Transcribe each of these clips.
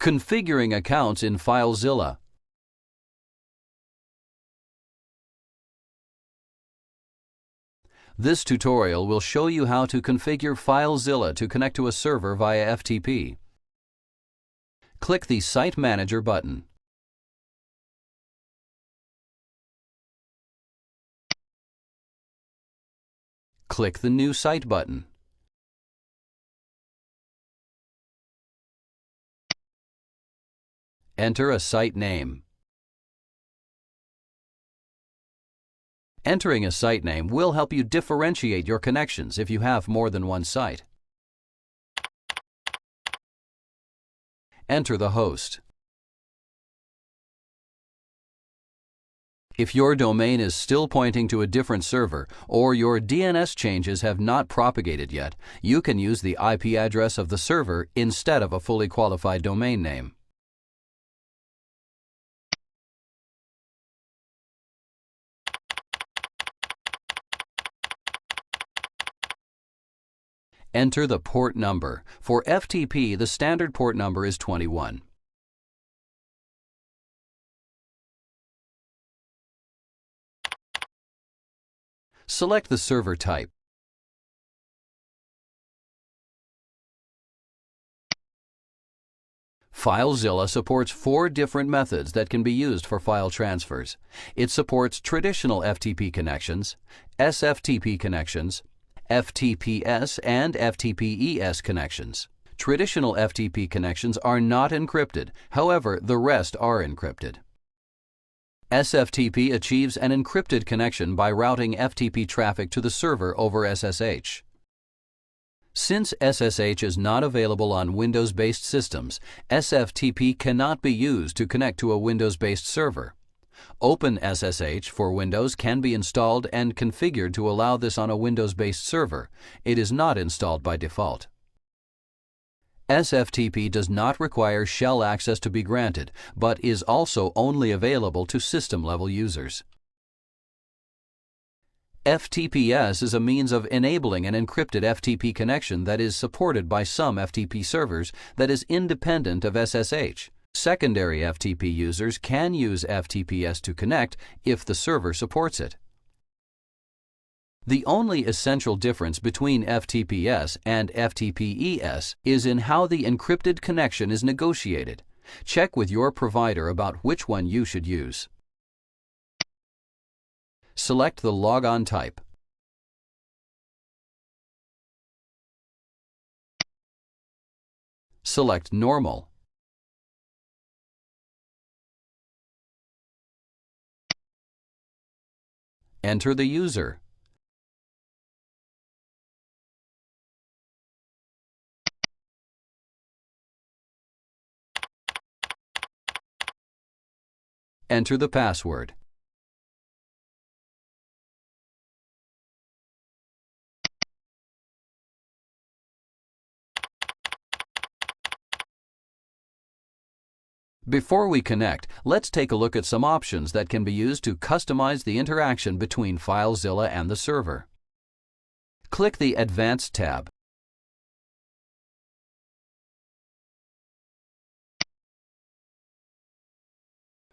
Configuring accounts in Filezilla. This tutorial will show you how to configure Filezilla to connect to a server via FTP. Click the Site Manager button. Click the New Site button. Enter a site name. Entering a site name will help you differentiate your connections if you have more than one site. Enter the host. If your domain is still pointing to a different server or your DNS changes have not propagated yet, you can use the IP address of the server instead of a fully qualified domain name. Enter the port number. For FTP, the standard port number is 21. Select the server type. Filezilla supports 4 different methods that can be used for file transfers. It supports traditional FTP connections, SFTP connections, FTPS and FTPES connections. Traditional FTP connections are not encrypted, however, the rest are encrypted. SFTP achieves an encrypted connection by routing FTP traffic to the server over SSH. Since SSH is not available on Windows-based systems, SFTP cannot be used to connect to a Windows-based server. OpenSSH for Windows can be installed and configured to allow this on a Windows-based server. It is not installed by default. SFTP does not require shell access to be granted, but is also only available to system-level users. FTPS is a means of enabling an encrypted FTP connection that is supported by some FTP servers that is independent of SSH. Secondary FTP users can use FTPS to connect if the server supports it. The only essential difference between FTPS and FTPES is in how the encrypted connection is negotiated. Check with your provider about which one you should use. Select the logon type. Select Normal. Enter the user. Enter the password. Before we connect, let's take a look at some options that can be used to customize the interaction between Filezilla and the server. Click the Advanced tab.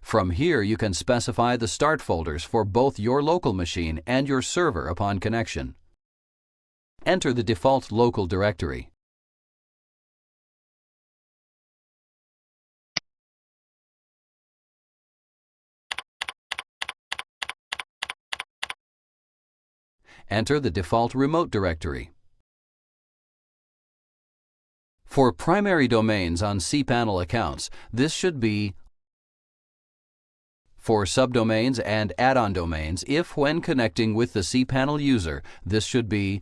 From here, you can specify the start folders for both your local machine and your server upon connection. Enter the default local directory. Enter the default remote directory. For primary domains on cPanel accounts, this should be. For subdomains and add-on domains, if when connecting with the cPanel user, this should be.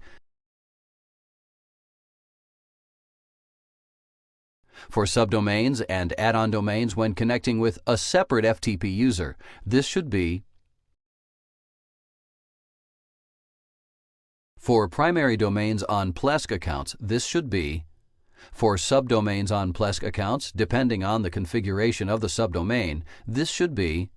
For subdomains and add-on domains when connecting with a separate FTP user, this should be. For primary domains on Plesk accounts, this should be. For subdomains on Plesk accounts, depending on the configuration of the subdomain, this should be.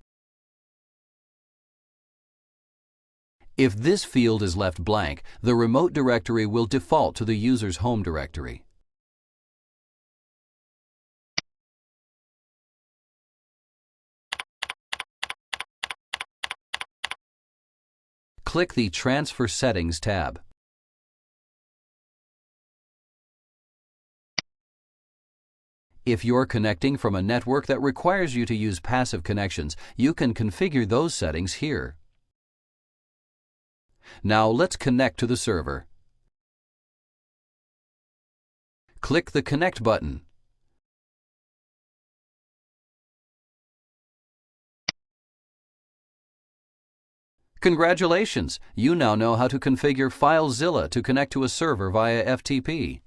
If this field is left blank, the remote directory will default to the user's home directory. click the Transfer Settings tab. If you're connecting from a network that requires you to use passive connections, you can configure those settings here. Now let's connect to the server. Click the Connect button. Congratulations! You now know how to configure Filezilla to connect to a server via FTP.